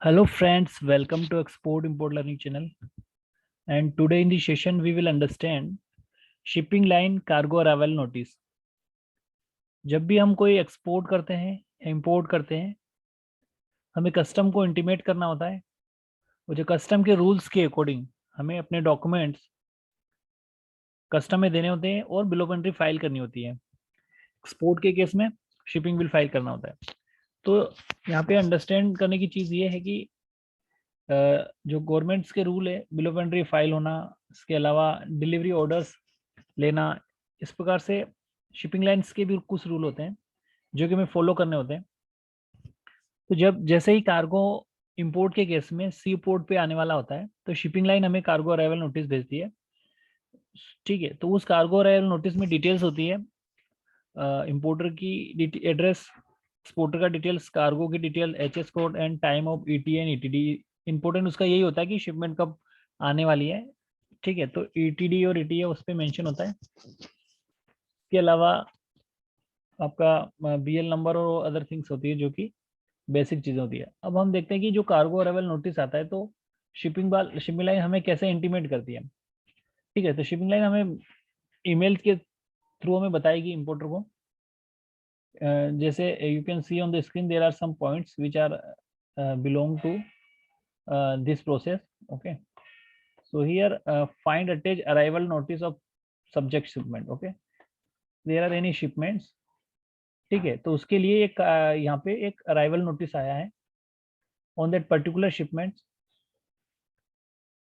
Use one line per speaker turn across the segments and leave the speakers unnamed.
Hello friends, welcome to Export Import Learning channel. And today in this session we will understand shipping line cargo arrival notice. जब भी हम कोई export करते हैं या import करते हैं, हमें कस्टम को इंटीमेट करना होता है। और जो कस्टम के रूल्स के अकॉर्डिंग हमें अपने डॉक्यूमेंट्स कस्टम में देने होते हैं और बिल ऑफ एंट्री फाइल करनी होती है। एक्सपोर्ट के केस में शिपिंग बिल फाइल करना होता है। तो यहाँ पे अंडरस्टैंड करने की चीज़ ये है कि जो गवर्नमेंट्स के रूल है, बिल ऑफ एंट्री फाइल होना, इसके अलावा डिलीवरी ऑर्डर्स लेना, इस प्रकार से शिपिंग लाइन्स के भी कुछ रूल होते हैं जो कि हमें फॉलो करने होते हैं। तो जब जैसे ही कार्गो इंपोर्ट के केस में सी पोर्ट पे आने वाला होता है, तो शिपिंग लाइन हमें कार्गो अराइवल नोटिस भेजती है। ठीक है, तो उस कार्गो अराइवल नोटिस में डिटेल्स होती है, इंपोर्टर की एड्रेस, एक्सपोर्टर का डिटेल्स, कार्गो की detail, HS code and time of ETA and ETD. Important उसका यही होता है कि शिपमेंट कब आने वाली है। ठीक है, तो ईटीडी और ईटीए उस पर मेंशन होता है। इसके अलावा आपका बीएल नंबर और अदर थिंग्स होती है जो कि बेसिक चीज़ें होती है। अब हम देखते हैं कि जो कार्गो अराइवल नोटिस आता है, तो शिपिंग लाइन हमें कैसे इंटीमेट करती है। ठीक है, तो शिपिंग लाइन हमें ईमेल के थ्रू हमें बताएगी इंपोर्टर को। जैसे you can see on the screen there are some points which are belong to this process. Okay, so here find attach arrival notice of subject shipment. Okay, there are any shipments. ठीक है, तो उसके लिए एक यहाँ पे एक arrival notice आया है ऑन दैट पर्टिकुलर शिपमेंट।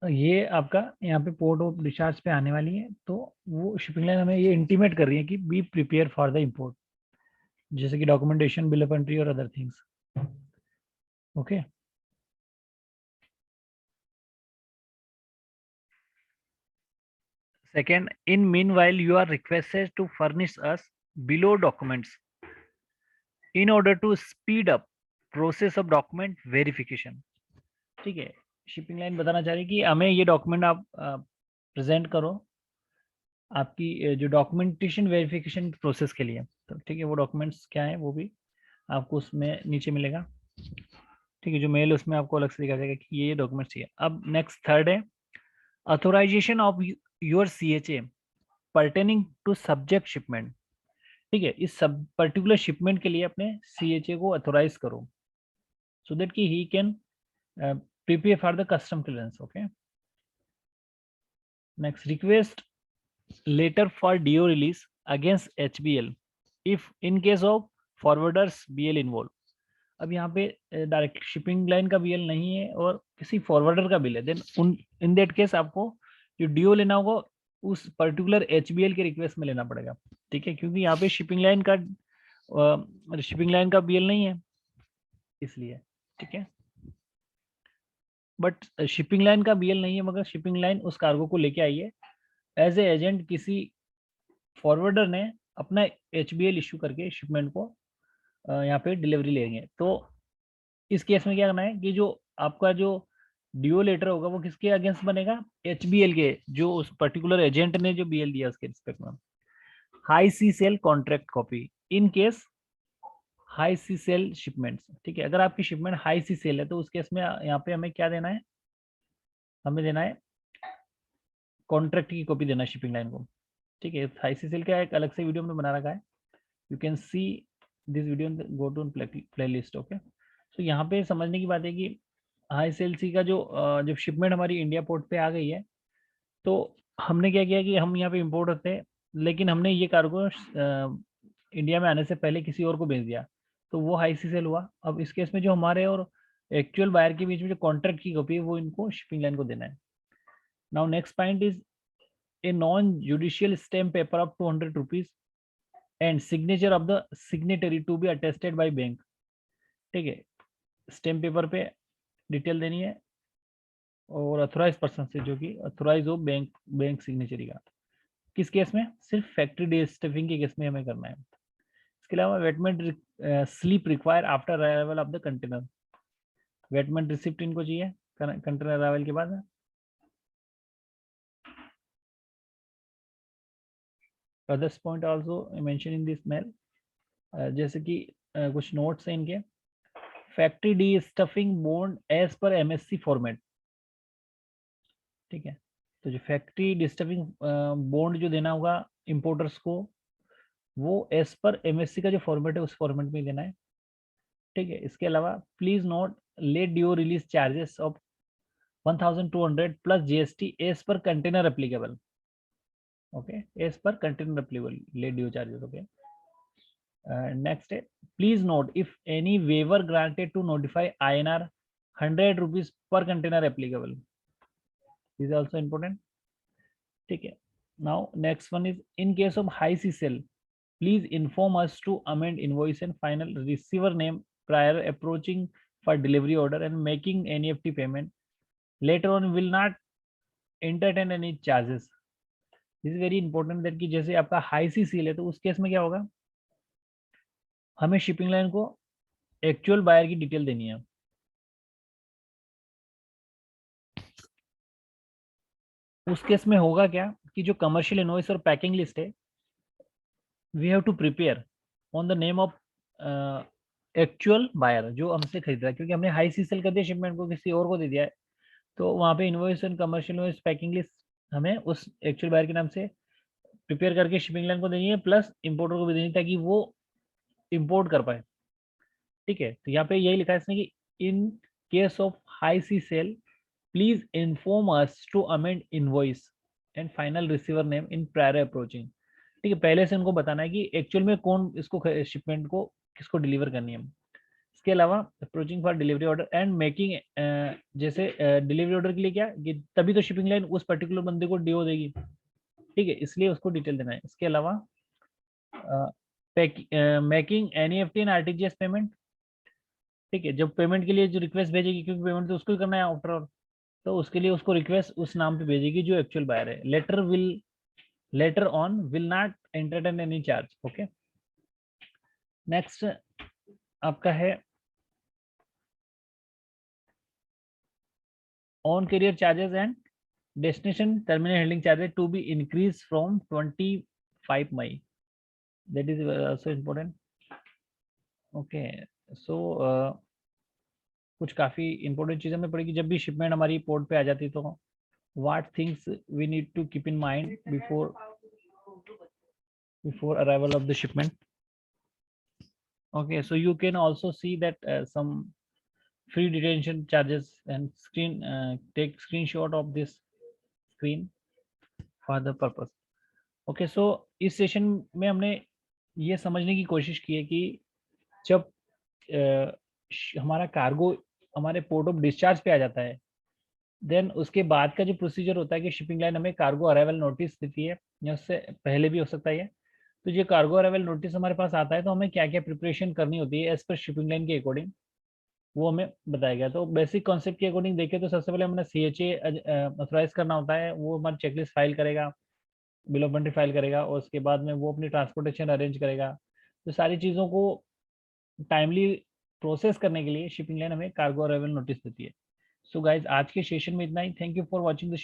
ये आपका यहाँ पे पोर्ट ऑफ डिस्चार्ज पे आने वाली है, तो वो शिपिंग लाइन हमें ये इंटीमेट कर रही है कि be prepare for the import, जैसे कि डॉक्यूमेंटेशन, बिल ऑफ एंट्री और other things. Okay, second, in meanwhile you are requested to furnish us below documents in order to speed up process of document verification. ठीक है, shipping line बताना चाह रही है कि हमें ये डॉक्यूमेंट आप प्रेजेंट करो आपकी जो डॉक्यूमेंटेशन वेरिफिकेशन प्रोसेस के लिए। तो ठीक है, वो डॉक्यूमेंट्स क्या है वो भी आपको उसमें नीचे मिलेगा। ठीक है, जो मेल उसमें आपको अलग से दिखा जाएगा कि ये डॉक्यूमेंट्स चाहिए। अब नेक्स्ट थर्ड है authorization of your CHA pertaining to subject shipment. ठीक है, इस सब पर्टिकुलर शिपमेंट के लिए अपने CHA को अथोराइज करो, सो दैट कि he can prepare for the custom clearance. Okay, next, request letter for DO release against HBL if in case of forwarders BL involved. अब यहाँ पे डायरेक्ट शिपिंग लाइन का BL नहीं है और किसी फॉरवर्डर का बिल है, देन उन इन दैट केस आपको जो DO लेना होगा उस पर्टिकुलर HBL के रिक्वेस्ट में लेना पड़ेगा। ठीक है, क्योंकि यहाँ पे शिपिंग लाइन का BL नहीं है इसलिए। ठीक है, बट शिपिंग लाइन का BL नहीं है, मगर शिपिंग लाइन उस कार्गो को लेके आई है एज ए एजेंट। किसी फॉरवर्डर ने अपना HBL इशू करके शिपमेंट को यहाँ पे डिलीवरी लेंगे। तो इस केस में क्या करना है कि जो आपका जो DO लेटर होगा वो किसके अगेंस्ट बनेगा, HBL के, जो उस पर्टिकुलर एजेंट ने जो BL दिया उसके रिस्पेक्ट में। High sea sale contract copy in case high sea sale shipments. ठीक है, अगर आपकी शिपमेंट हाई सी सेल है तो उस केस में यहाँ पे हमें क्या देना है, हमें देना है कॉन्ट्रैक्ट की कॉपी देना शिपिंग लाइन को। ठीक है, हाई सी सेल का एक अलग से वीडियो में बना रखा है, you can see this video, go to playlist. Okay, तो यहाँ पे समझने की बात है कि हाई सेल सी का जो जब शिपमेंट हमारी इंडिया पोर्ट पे आ गई है, तो हमने क्या किया कि हम यहाँ पे इम्पोर्ट होते हैं, लेकिन हमने ये कार्गो इंडिया में आने से पहले किसी और को भेज दिया, तो वो हाई सी सेल हुआ। अब इस केस में जो हमारे और एक्चुअल बायर के बीच में जो कॉन्ट्रैक्ट की कॉपी है वो इनको शिपिंग लाइन को देना है। Now next point is a non-judicial stamp paper of 200 rupees and signature of the signatory to be attested by bank। ठीक है, स्टैम्प पेपर पे डिटेल देनी है और अथोराइज पर्सन से जो कि अथोराइज हो बैंक सिग्नेचरी का। किस केस में, सिर्फ फैक्ट्री डे स्टफिंग के केस में हमें करना है। इसके अलावा weighment slip required after arrival of the container. Weighment receipt इनको चाहिए कंटेनर अराइवल के बाद। Others point also mention in this mail, जैसे कि कुछ नोट्स हैं इनके। Factory destuffing bond as per MSC format, ठीक है। तो जो फैक्ट्री डिस्टर्बिंग बॉन्ड जो देना होगा इंपोर्टर्स को, वो एज पर एमएससी का जो फॉर्मेट है उस फॉर्मेट में देना है, ठीक है। इसके अलावा please note late due release charges of 1200 plus GST as per container applicable, okay, as per container applicable late due charges, okay. Next है please note if any waiver granted to notify INR 100 rupees per container applicable, is also important, ठीक है। Now next one is in case of high sea sale please inform us to amend invoice and final receiver name prior approaching for delivery order and making NEFT payment. Later on will not entertain any charges. This is very important that कि जैसे आपका high सी seal है तो उस case में क्या होगा, हमें शिपिंग लाइन को एक्चुअल बायर की डिटेल देनी है। उस केस में होगा क्या कि जो कमर्शियल इनवॉइस और पैकिंग लिस्ट है we have to prepare on the name of actual buyer जो हमसे खरीद रहा है, क्योंकि हमने हाई सी सेल कर दिया शिपमेंट को किसी और को दे दिया है, तो वहाँ पे invoice and commercial invoice packing list हमें उस एक्चुअल बायर के नाम से प्रिपेयर करके शिपिंग लाइन को देनी है, प्लस इंपोर्टर को भी देनी है ताकि वो इंपोर्ट कर पाए, ठीक है। तो यहाँ पे यही लिखा है इसने कि in case of high sea sale please inform us to amend invoice and final receiver name in prior approaching, ठीक है। पहले से उनको बताना है कि एक्चुअल में कौन इसको शिपमेंट को किसको डिलीवर करनी है। इसके अलावा approaching for delivery order and making, जैसे डिलीवरी ऑर्डर के लिए क्या कि तभी तो शिपिंग लाइन उस पर्टिकुलर बंदे को डीओ देगी, ठीक है, इसलिए उसको डिटेल देना है। इसके अलावा making NEFT and RTGS payment, ठीक है, जब पेमेंट के लिए जो रिक्वेस्ट भेजेगी, क्योंकि पेमेंट तो उसको ही करना है आफ्टर ऑल, तो उसके लिए उसको रिक्वेस्ट उस नाम पे भेजेगी जो एक्चुअल बायर है। Letter on will not entertain any charge, okay. Next आपका है on carrier charges and destination terminal handling charges to be increase from 25 May, that is also important, okay. So कुछ काफी इंपॉर्टेंट चीजें हमें पड़ेगी जब भी शिपमेंट हमारी पोर्ट पे आ जाती है, तो what things we need to keep in mind before arrival of the shipment, okay। So you can also see that some free detention charges and take screenshot of this screen for the purpose, okay। So इस session में हमने ये समझने की कोशिश की है कि जब हमारा कार्गो हमारे पोर्ट ऑफ डिस्चार्ज पे आ जाता है, देन उसके बाद का जो प्रोसीजर होता है कि शिपिंग लाइन हमें कार्गो अराइवल नोटिस देती है, या उससे पहले भी हो सकता है। तो ये कार्गो अराइवल नोटिस हमारे पास आता है तो हमें क्या क्या प्रिपरेशन करनी होती है एज पर शिपिंग लाइन के अकॉर्डिंग, वो हमें बताया गया। तो बेसिक कॉन्सेप्ट के अकॉर्डिंग देखें तो सबसे पहले हमें CHA ऑथराइज करना होता है, वो हमारी चेकलिस्ट फाइल करेगा, बिल ऑफ एंट्री फाइल करेगा, और उसके बाद में वो अपनी ट्रांसपोर्टेशन अरेंज करेगा। तो सारी चीज़ों को टाइमली प्रोसेस करने के लिए शिपिंग लाइन हमें कार्गो अराइवल नोटिस देती है। सो गाइज आज के सेशन में इतना ही। Thank you for watching the session.